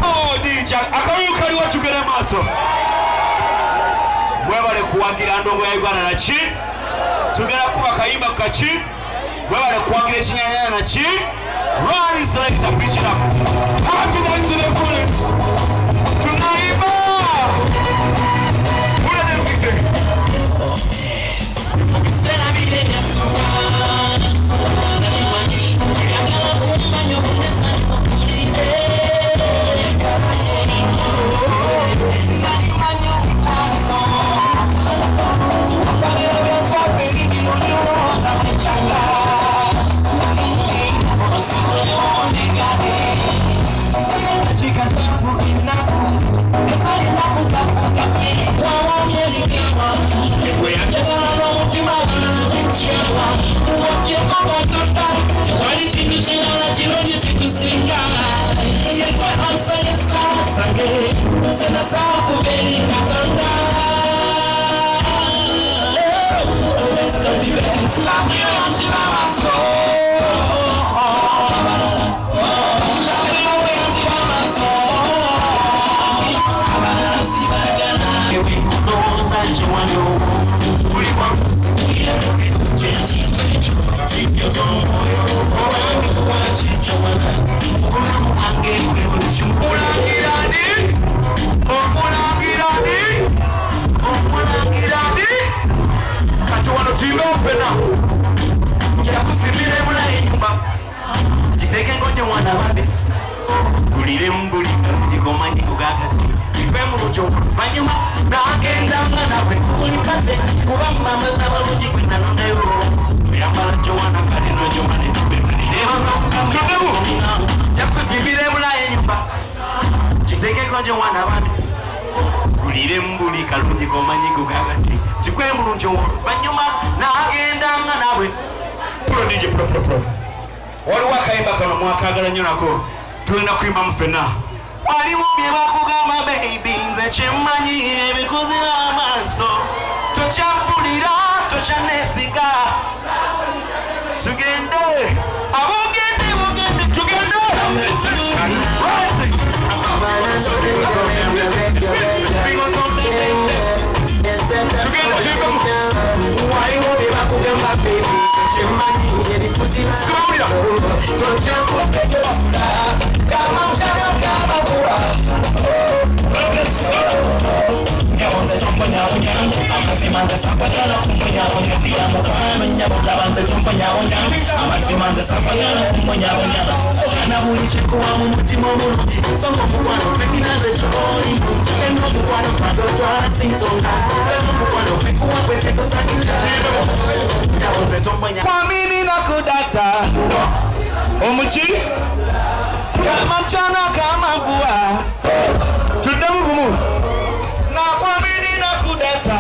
Oh, DJ, akayukali wachugere maso. Webale kuwagira ndongo ya Uganda na chi. Tugera kuba kayimba kachi. Webale kuwagira chinyanya na chi. Run is like a pitch up. Happy night to the police. Tunaiba. Put it in music. Tulina kuimba mfena waliwo bye bakugamba baby nze kyemmanyi ebikuzira amaaso tokyambulira tokyanesiga tugende abogende bogende tugende waliwo bye bakugamba baby kyemmanyi ebikuzira Kwamini na kudata Omuchi kama mchana kama mvua tudamugumu na kwamini na kudata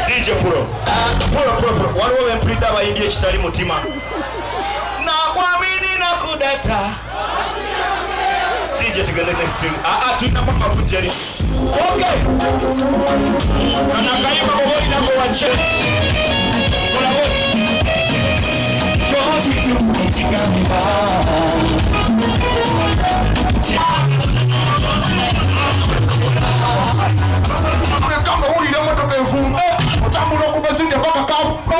DJ Pro waliwo bempulidde abayimbi ekitali mutima na kwamini na kudata DJ tugende next thing tulina papa kujeri okay kana kayimba boboli nako wache kola boli kama uli na moto kevumba utambula kubazinde mpaka kapo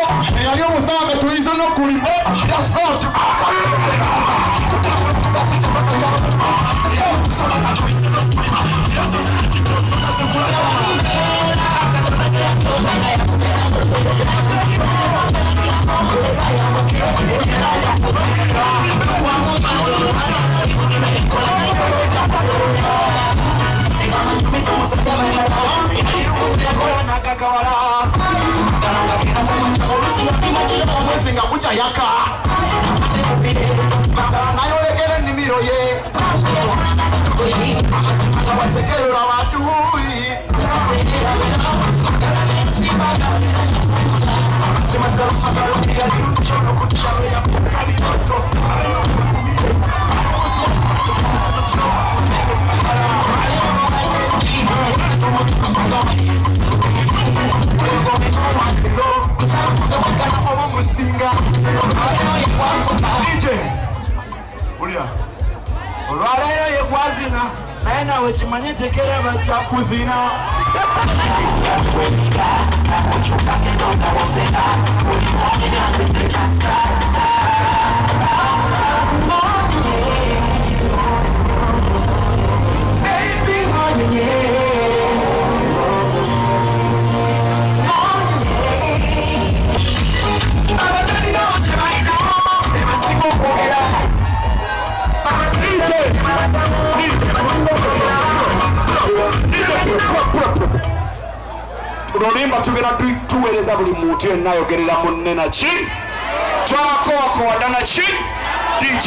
yaliyo musaga tuizo no kuli that's olwaleero ye gwazina naye nawe kimanye tekera bajja kuzina Lulimba tugenda tuweereza buli muntu yenna ayogerera munne naki twakowakowa naki DJ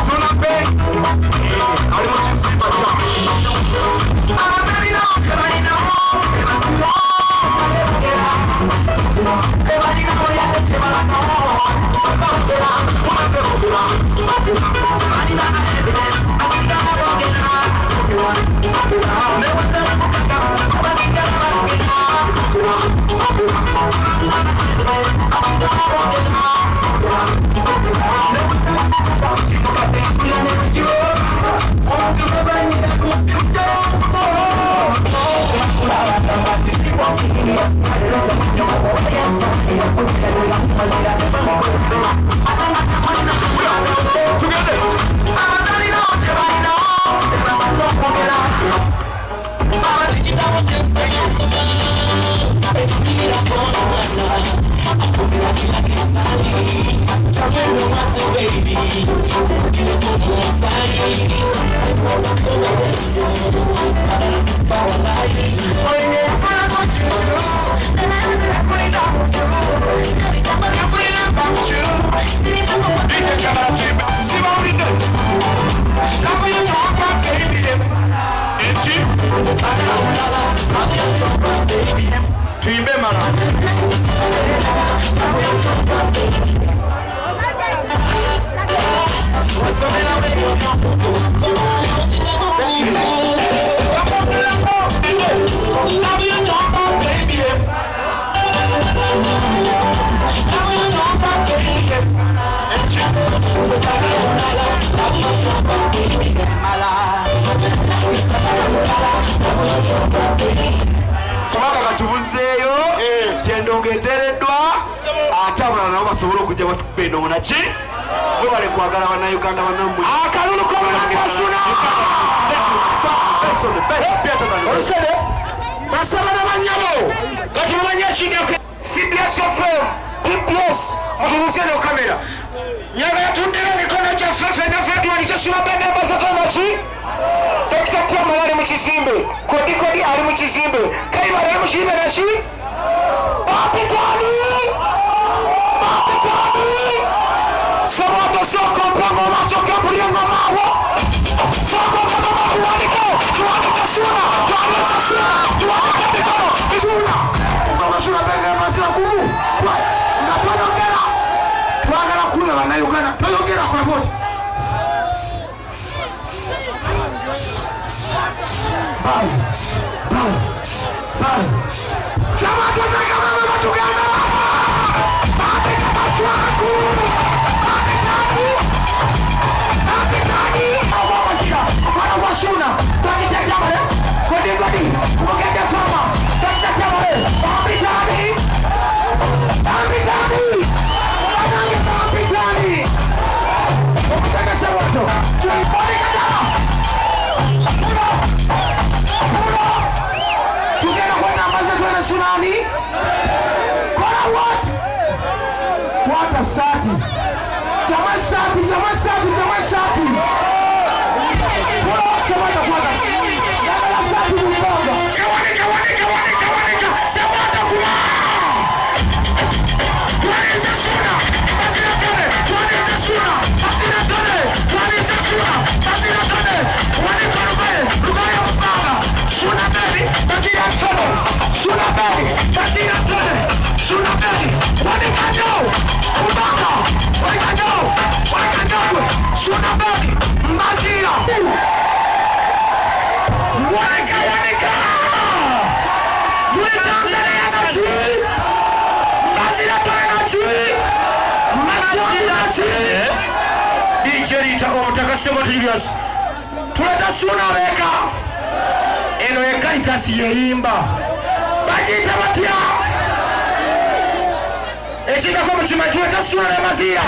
Suuna Ben ali mu kisimba tuyimbe mara kubanga katubuzeeyo tyendonga eteereddwa ate abulala nabo basobole okujja batubenona ki bwe bale kwagala bannayuganda bannammwe akalulu k'Omulangira Suuna olusere basaba n'abanyabo kati mumanye ekinyako CBS FM PBS mutubuzeeno kamera nyagala tuddeko emikono gyaffe ffenna ffe tuwanise Suuna Ben embazatonaki Dr. Kwamala ali mu kizimbe Godi ali mu kizimbe Kayibala ali mu kizimbe naki Bapitani Sabato soko mpango masoka pulianga mawo Soko mpango tuwanike Suuna tuwanike mikono Suuna Mpango Suuna Ben masira kumu nga twayongera twagala kulaba bannayuganda twayongera kola boti Buzz. Somebody take a moment together. Sati. Jamaa sati. Sabata kwa. Jamaa sati mbonga. Kawanika. Sabata kwa. Tuanze Suuna. Basira tone. Tuanze Suuna. Wani korobale. Rugaya mbanga. Suuna Ben. Basira tone. Suuna Ben. Basira tone. Suuna Ben. Wani kanyo. Suuna Ben Mbazira Wanika Tuli Tanzania nchi Mbazira tone na Dicherita omutakasebo Julius. Tuleta Suuna Beka. Eno ekaitasi yeyimba. Bajita batya. Echinda kwa mchima tuleta Suuna ne Mazira.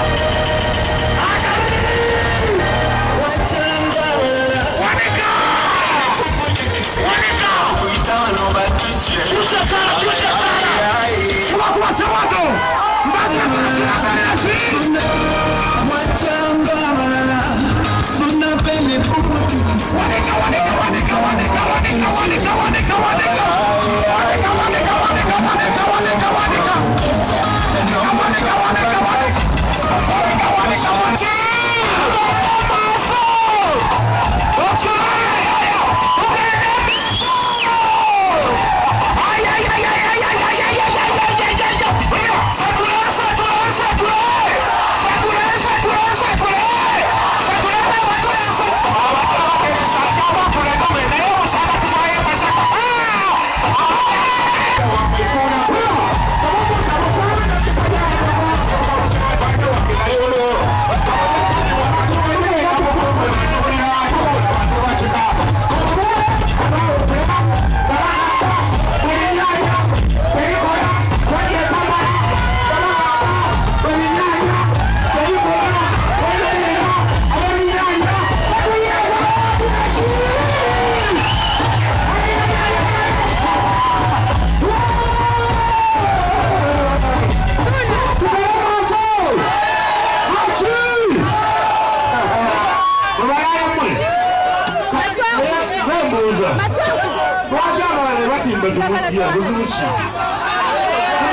Shusha sana. Kwa sabato. Mbasi Suuna Ben kumutisa.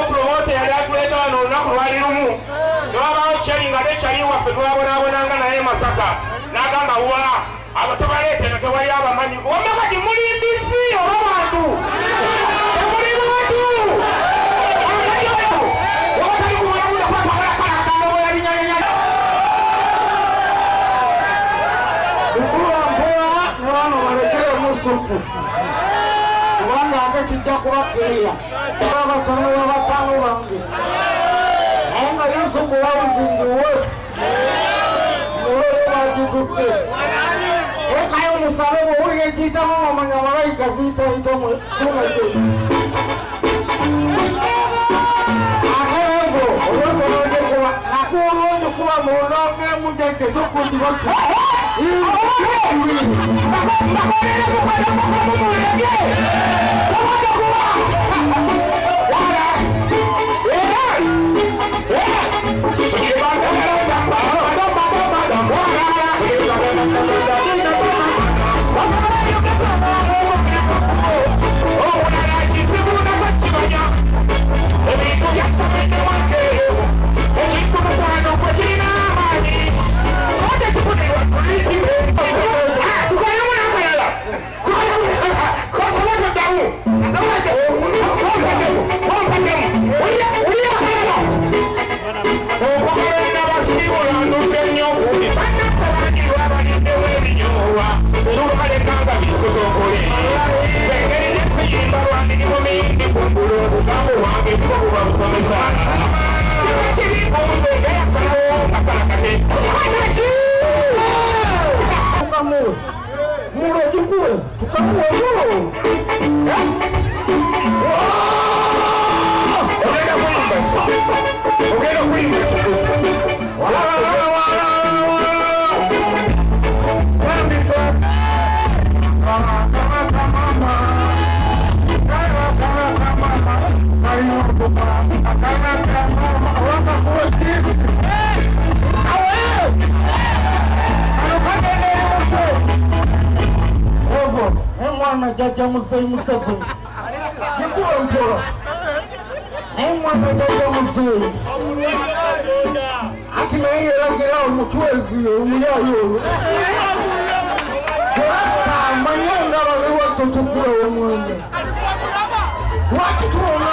Promote ya kuleta wanaona kulwalirumu. Nabao chali ngade chali wa pedwa bonanga na yema Masaka. Nagamba uwa abatobalete na tewali abamanyi. Omeka kimuli mbisi abantu. Kimuli watu. Wakati kuwabula kwa baraka kama ya binyanya. Ukula mboa na wana walekele musupu. Kijja kubakkiriza abatono bange naye nga Yusufu wawuzingiwe muwere bagitutte ekayo musabe bwowulira ekiyitamu omanya malayika ziyitayitamu Suuna gye akeego olwosobodde kuba nakuolwonyi kuba mulongo emujjajja kyokundibwa Jaja Musei Museveni Kivvulu ntoro mwana jaja Musei ati naye yeragira omutwezi omuyayo Rasta manyanga balewa tutukula omwenge watu tuona